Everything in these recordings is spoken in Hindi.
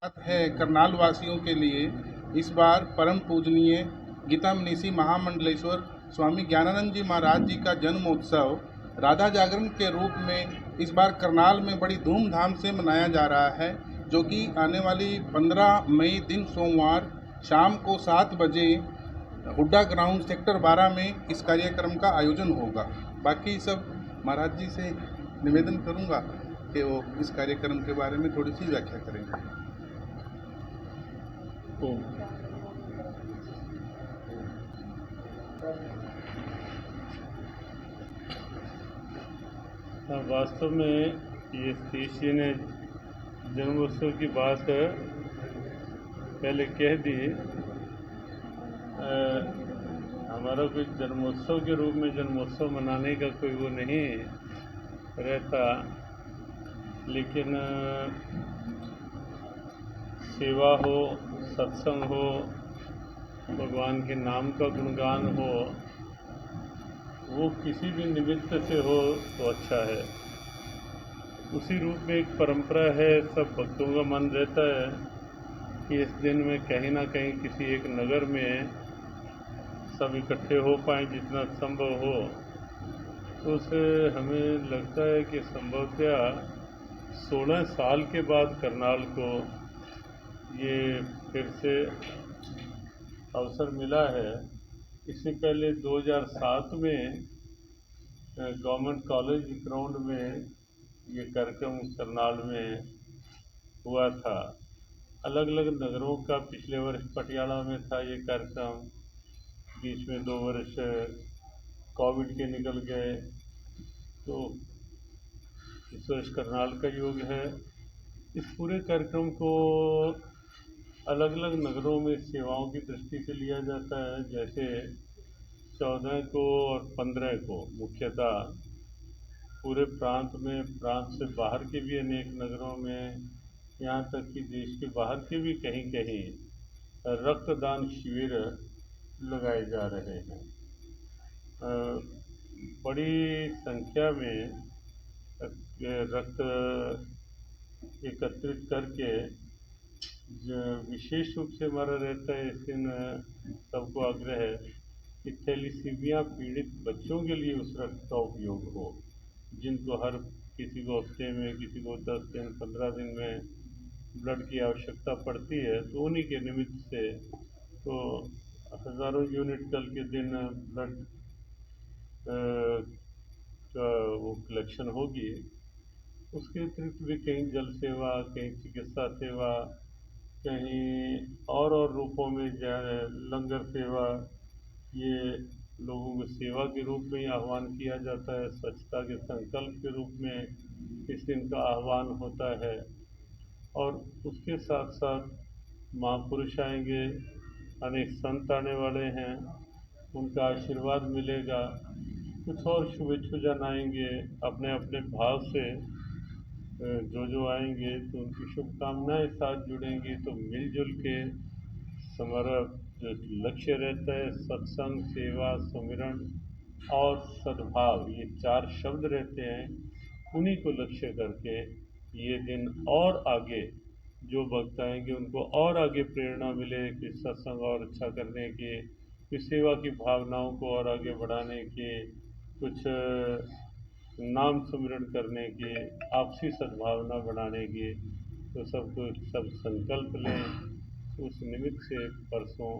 बात है करनाल वासियों के लिए। इस बार परम पूजनीय गीता मनीषी महामंडलेश्वर स्वामी ज्ञानानंद जी महाराज जी का जन्मोत्सव राधा जागरण के रूप में इस बार करनाल में बड़ी धूमधाम से मनाया जा रहा है, जो कि आने वाली 15 मई दिन सोमवार शाम को 7 बजे हुड्डा ग्राउंड सेक्टर 12 में इस कार्यक्रम का आयोजन होगा। बाकी सब महाराज जी से निवेदन करूंगा कि वो इस कार्यक्रम के बारे में थोड़ी सी व्याख्या करेंगे। वास्तव में ये सतीश जी ने जन्मोत्सव की बात पहले कह दी। हमारा कोई जन्मोत्सव के रूप में जन्मोत्सव मनाने का कोई वो नहीं रहता, लेकिन सेवा हो, सत्संग हो, भगवान के नाम का गुणगान हो, वो किसी भी निमित्त से हो तो अच्छा है। उसी रूप में एक परंपरा है, सब भक्तों का मन रहता है कि इस दिन में कहीं ना कहीं किसी एक नगर में सब इकट्ठे हो पाएँ जितना संभव हो। तो उससे हमें लगता है कि संभवतः 16 साल के बाद करनाल को ये फिर से अवसर मिला है। इससे पहले 2007 में गवर्नमेंट कॉलेज ग्राउंड में ये कार्यक्रम करनाल में हुआ था। अलग अलग नगरों का पिछले वर्ष पटियाला में था ये कार्यक्रम, बीच में 2 वर्ष कोविड के निकल गए, तो इस वर्ष करनाल का योग है। इस पूरे कार्यक्रम को अलग अलग नगरों में सेवाओं की दृष्टि से लिया जाता है। जैसे 14 को और 15 को मुख्यतः पूरे प्रांत में, प्रांत से बाहर के भी अनेक नगरों में, यहाँ तक कि देश के बाहर के भी कहीं कहीं रक्तदान शिविर लगाए जा रहे हैं। बड़ी संख्या में रक्त एकत्रित करके विशेष रूप से हमारा रहता है इस दिन सबको आग्रह है कि थैलीसीमिया पीड़ित बच्चों के लिए उस रक्त का उपयोग हो, जिनको हर किसी को हफ्ते में, किसी को 10 दिन 15 दिन में ब्लड की आवश्यकता पड़ती है। तो उन्हीं के निमित्त से तो हज़ारों यूनिट कल के दिन ब्लड का वो कलेक्शन होगी। उसके अतिरिक्त भी कहीं जल सेवा, कहीं चिकित्सा सेवा, कहीं और रूपों में लंगर सेवा, ये लोगों को सेवा के रूप में आह्वान किया जाता है। स्वच्छता के संकल्प के रूप में इस दिन का आह्वान होता है। और उसके साथ साथ महापुरुष आएंगे, अनेक संत आने वाले हैं, उनका आशीर्वाद मिलेगा। कुछ और शुभेच्छुजन आएंगे अपने अपने भाव से, जो आएंगे तो उनकी शुभकामनाएं साथ जुड़ेंगी। तो मिलजुल के हमारा जो लक्ष्य रहता है सत्संग, सेवा, सुमिरन और सद्भाव, ये 4 शब्द रहते हैं। उन्हीं को लक्ष्य करके ये दिन और आगे जो भक्त आएंगे उनको और आगे प्रेरणा मिले कि सत्संग और अच्छा करने की, कि सेवा की भावनाओं को और आगे बढ़ाने की, कुछ नाम सुमिरन करने की, आपसी सद्भावना बढ़ाने की। तो सब संकल्प लें। उस निमित्त से परसों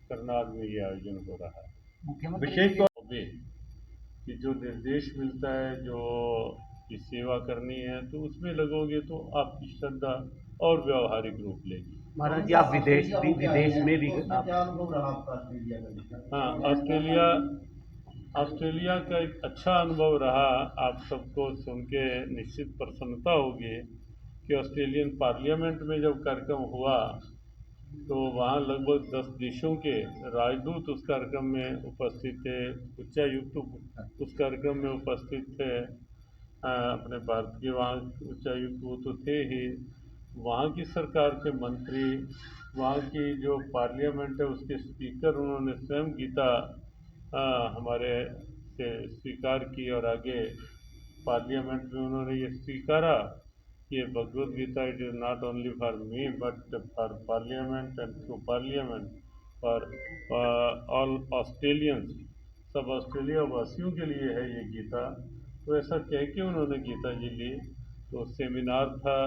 करनाल में ये आयोजन हो रहा है। विशेष तौर पे कि जो निर्देश मिलता है, जो की सेवा करनी है, तो उसमें लगोगे तो आपकी श्रद्धा और व्यावहारिक रूप लेगी। महाराज जी, आप विदेश में भी हाँ, ऑस्ट्रेलिया का एक अच्छा अनुभव रहा। आप सबको सुन के निश्चित प्रसन्नता होगी कि ऑस्ट्रेलियन पार्लियामेंट में जब कार्यक्रम हुआ तो वहाँ लगभग 10 देशों के राजदूत उस कार्यक्रम में उपस्थित थे, उच्चायुक्त उस कार्यक्रम में उपस्थित थे। अपने भारत के वहाँ उच्चायुक्त वो तो थे ही, वहाँ की सरकार के मंत्री, वहाँ की जो पार्लियामेंट है उसके स्पीकर, उन्होंने स्वयं गीता हमारे से स्वीकार की और आगे पार्लियामेंट में उन्होंने ये स्वीकारा ये Bhagavad Gita it is not only for me but for parliament and through parliament for all Australians, सब ऑस्ट्रेलिया वासियों के लिए है ये गीता। तो ऐसा कह के उन्होंने गीता जी ली। तो सेमिनार था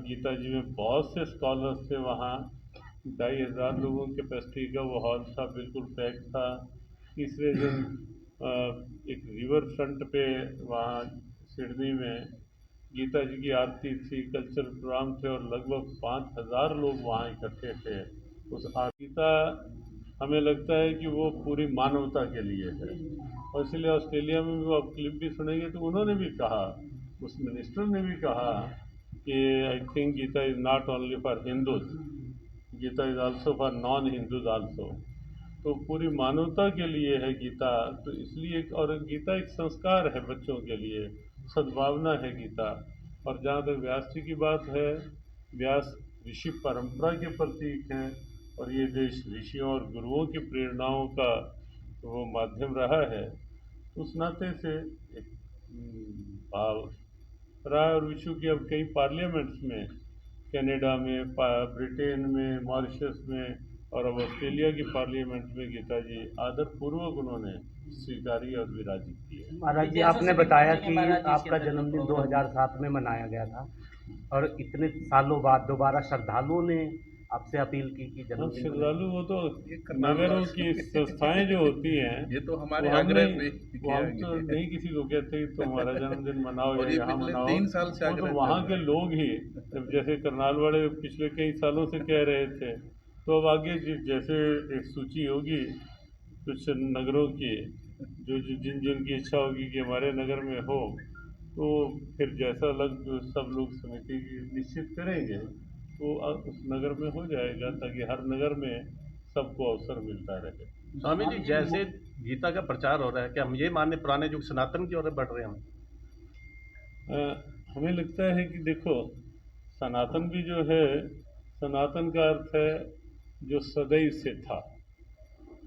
गीता जी में, बहुत से स्कॉलर्स थे वहाँ, 2,500 लोगों के कैपेसिटी का वो हॉल था, बिल्कुल पैक था। तीसरे दिन एक रिवर फ्रंट पे वहाँ सिडनी में गीता जी की आरती थी, कल्चरल प्रोग्राम थे और लगभग 5,000 लोग वहाँ इकट्ठे थे। उस गीता हमें लगता है कि वो पूरी मानवता के लिए है, और इसलिए ऑस्ट्रेलिया में भी वो आप क्लिप भी सुनेंगे तो उन्होंने भी कहा, उस मिनिस्टर ने भी कहा कि I think Gita is not only for Hindus, Gita is also for non Hindus also. तो पूरी मानवता के लिए है गीता। तो इसलिए और गीता एक संस्कार है बच्चों के लिए, सद्भावना है गीता। और जहाँ तक व्यास जी की बात है, व्यास ऋषि परंपरा के प्रतीक हैं, और ये देश ऋषियों और गुरुओं की प्रेरणाओं का वो माध्यम रहा है। उस नाते से एक भाव रहा है। और विश्व की अब कई पार्लियामेंट्स में, कनाडा में, ब्रिटेन में, मॉरिशस में और अब ऑस्ट्रेलिया की पार्लियामेंट में गीता जी आदरपूर्वक उन्होंने स्वीकारी और विराजित की है। महाराज जी, आपने बताया कि आपका जन्मदिन 2007 में मनाया गया था, और इतने सालों बाद दोबारा श्रद्धालुओं ने आपसे अपील की कि जन्मदिन श्रद्धालु वो तो नगरों की संस्थाएं जो होती हैं, ये तो हमारे वो आग्रह हमने पे वो हम तो नहीं किसी को कहते कि तुम हमारा जन्मदिन मनाओ और या ये यहाँ पिछले मनाओ। 3 साल से वो आग्रह तो चल वहाँ रहा के है। लोग ही, जैसे करनाल वाले पिछले कई सालों से कह रहे थे। तो अब आगे जैसे एक सूची होगी कुछ नगरों की, जो जिन जिन की इच्छा होगी कि हमारे नगर में हो, तो फिर जैसा सब लोग समिति निश्चित करेंगे तो उस नगर में हो जाएगा, ताकि हर नगर में सबको अवसर मिलता रहे। स्वामी जी, जैसे गीता का प्रचार हो रहा है, क्या हम ये माने पुराने युग सनातन की ओर बढ़ रहे हैं हम? हमें लगता है कि देखो, सनातन भी जो है, सनातन का अर्थ है जो सदैव से था,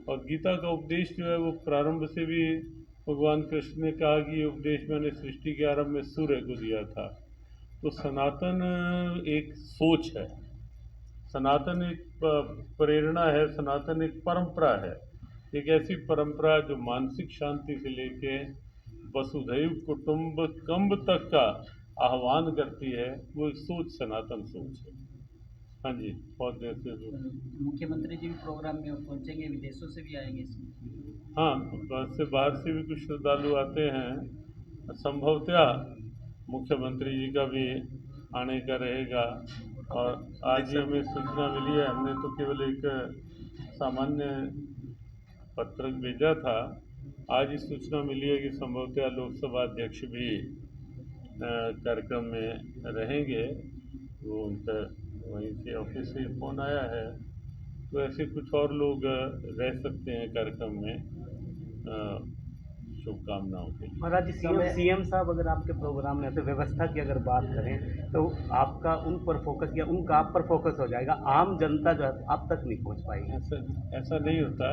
और गीता का उपदेश जो है वो प्रारंभ से भी भगवान कृष्ण ने कहा कि ये उपदेश मैंने सृष्टि के आरंभ में सूर्य को दिया था। तो सनातन एक सोच है, सनातन एक प्रेरणा है, सनातन एक परंपरा है, एक ऐसी परंपरा जो मानसिक शांति से लेके वसुधैव कुटुंबकम तक का आह्वान करती है। वो एक सोच सनातन सोच है। हाँ जी, बहुत देर से मुख्यमंत्री जी भी प्रोग्राम में पहुंचेंगे, विदेशों से भी आएंगे इसमें। हाँ, बाहर से भी कुछ श्रद्धालु आते हैं। संभवतः मुख्यमंत्री जी का भी आने का रहेगा। और आज ही हमें सूचना मिली है, हमने तो केवल एक सामान्य पत्रक भेजा था, आज ही सूचना मिली है कि संभवतः लोकसभा अध्यक्ष भी कार्यक्रम में रहेंगे। वो उनका वहीं से ऑफिस से फ़ोन आया है। तो ऐसे कुछ और लोग रह सकते हैं कार्यक्रम में। शुभकामनाओं के लिए। महाराज जी, सीएम साहब अगर आपके प्रोग्राम में ऐसे व्यवस्था की अगर बात करें तो आपका उन पर फोकस या उनका आप पर फोकस हो जाएगा, आम जनता जो है आप तक नहीं पहुंच पाएगी। ऐसा नहीं होता।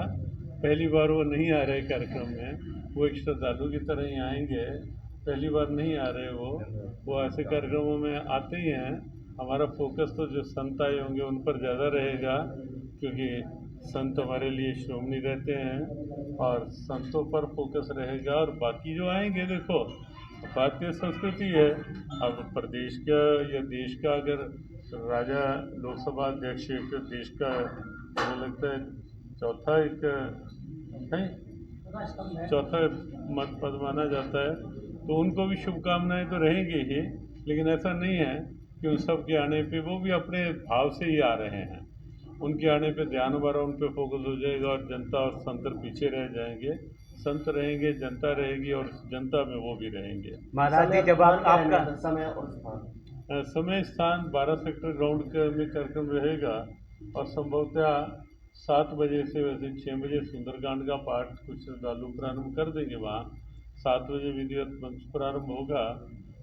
पहली बार वो नहीं आ रहे कार्यक्रम में, वो एक श्रद्धालु की तरह ही आएंगे। पहली बार नहीं आ रहे वो ऐसे कार्यक्रमों में आते ही हैं। हमारा फोकस तो जो संत आए होंगे उन पर ज़्यादा रहेगा, क्योंकि संत हमारे लिए श्रोमणी रहते हैं और संतों पर फोकस रहेगा। और बाकी जो आएंगे, देखो भारतीय संस्कृति है, अब प्रदेश का या देश का अगर राजा लोकसभा अध्यक्ष एक देश का मुझे लगता है चौथा मत पद माना जाता है, तो उनको भी शुभकामनाएं तो रहेंगी ही। लेकिन ऐसा नहीं है कि उन सब के आने पे वो भी अपने भाव से ही आ रहे हैं। उनके आने पे ध्यान हमारा उन पे फोकस हो जाएगा और जनता और संत पीछे रह जाएंगे। संत रहेंगे, जनता रहेगी और जनता में वो भी रहेंगे। महाराज जी, जब आपका समय स्थान 12 सेक्टर ग्राउंड में कार्यक्रम रहेगा और संभवतः 7 बजे से वैसे 6 बजे सुंदरकांड का पाठ कुछ श्रद्धालु प्रारंभ कर देंगे। वहाँ 7 बजे विधिवत मंच प्रारंभ होगा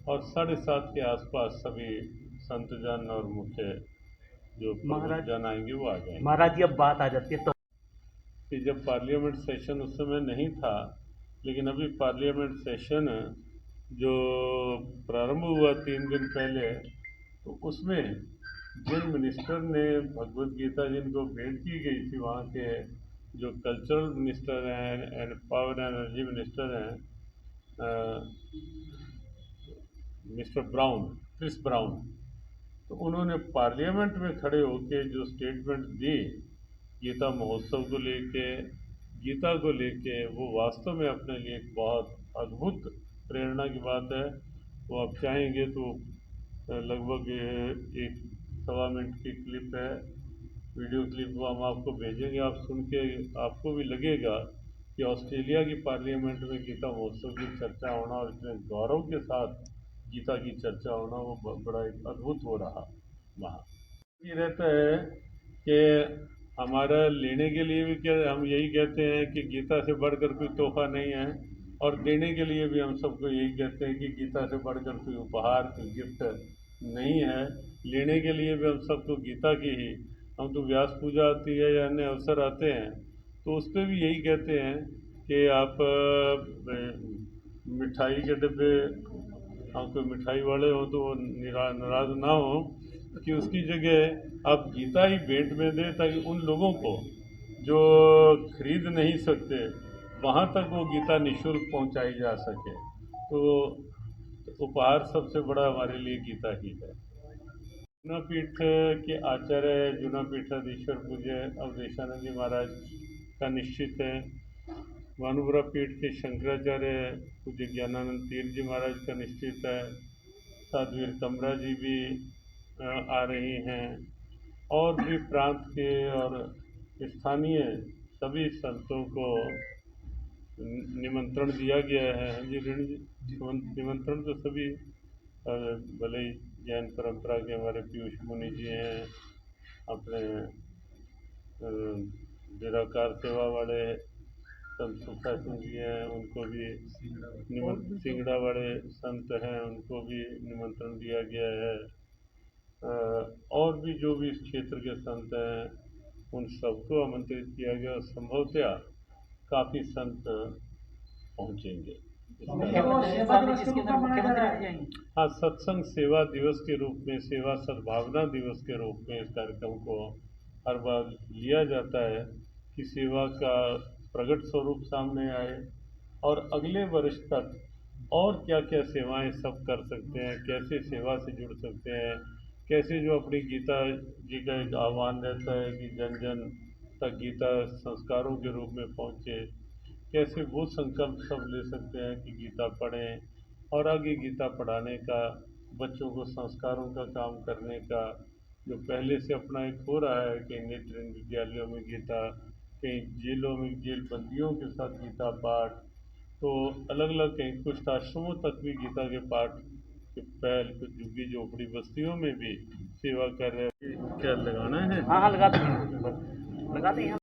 और 7:30 के आसपास सभी संतजन और मुख्य जो जन आएंगे वो आ जाएंगे। महाराज जी, अब बात आ जाती है तो कि जब पार्लियामेंट सेशन उस समय नहीं था, लेकिन अभी पार्लियामेंट सेशन जो प्रारंभ हुआ 3 दिन पहले, तो उसमें जिन मिनिस्टर ने भगवत गीता जिनको भेंट की गई थी, वहाँ के जो कल्चरल मिनिस्टर हैं एंड पावर एनर्जी मिनिस्टर हैं, मिस्टर ब्राउन, क्रिस ब्राउन, तो उन्होंने पार्लियामेंट में खड़े होकर जो स्टेटमेंट दी गीता महोत्सव को लेके, गीता को लेके, वो वास्तव में अपने लिए एक बहुत अद्भुत प्रेरणा की बात है। वो आप चाहेंगे तो लगभग 1-1.25 मिनट की क्लिप है, वीडियो क्लिप, वो हम आपको भेजेंगे। आप सुन के आपको भी लगेगा कि ऑस्ट्रेलिया की पार्लियामेंट में गीता महोत्सव की चर्चा होना और इतने गौरव के साथ गीता की चर्चा होना, वो बड़ा एक अद्भुत हो रहा वहाँ। ये रहता है कि हमारा लेने के लिए भी क्या, हम यही कहते हैं कि गीता से बढ़कर कोई तोहफा नहीं है, और देने के लिए भी हम सबको यही कहते हैं कि गीता से बढ़कर कोई उपहार, कोई गिफ्ट नहीं है। लेने के लिए भी हम सबको गीता की ही, हम तो व्यास पूजा आती है या अन्य अवसर आते हैं तो उस पर भी यही कहते हैं कि आप मिठाई के डिब्बे, हम कोई मिठाई वाले हो तो नाराज ना हो कि उसकी जगह आप गीता ही भेंट में दें, ताकि उन लोगों को जो खरीद नहीं सकते वहाँ तक वो गीता निःशुल्क पहुँचाई जा सके। तो उपहार सबसे बड़ा हमारे लिए गीता ही है। जूनापीठ के आचार्य जूनापीठाधीश्वर पूज्य अवधेशानंद जी महाराज का निश्चित है। भानुपुरा पीठ के शंकराचार्य पूज्य ज्ञानानंद तीर्थ जी महाराज का निश्चित है। साध्वीर कमरा जी भी आ रही हैं, और भी प्रांत के और स्थानीय सभी संतों को निमंत्रण दिया गया है। हाँ जी ऋण जी, निमंत्रण तो सभी, भले ही जैन परंपरा के हमारे पीयूष मुनि जी हैं, अपने निराकार सेवा वाले संत सुखा सिंह जी हैं, उनको भी सिंगड़ा वाले संत हैं, उनको भी निमंत्रण दिया गया है। और भी जो भी इस क्षेत्र के संत हैं उन सबको आमंत्रित किया गया, और संभवतः काफ़ी संत पहुंचेंगे। हाँ, सत्संग सेवा दिवस के रूप में, सेवा सद्भावना दिवस के रूप में इस कार्यक्रम को हर बार लिया जाता है कि सेवा का प्रगट स्वरूप सामने आए, और अगले वर्ष तक और क्या क्या सेवाएं सब कर सकते हैं, कैसे सेवा से जुड़ सकते हैं, कैसे जो अपनी गीता जी का एक आह्वान रहता है कि जन जन तक गीता संस्कारों के रूप में पहुँचे, कैसे वो संकल्प सब ले सकते हैं कि गीता पढ़ें, और आगे गीता पढ़ाने का, बच्चों को संस्कारों का काम करने का जो पहले से अपना एक हो रहा है कि नेत्रहीन विद्यालयों में गीता, कहीं जेलों में जेल बंदियों के साथ गीता पाठ, तो अलग अलग कहीं कुछ आश्रमों तक भी गीता के पाठ के पहल, कुछ झुग्गी झोपड़ी बस्तियों में भी सेवा कर रहे हैं। क्या लगाना है? हाँ हाँ, लगा देंगे।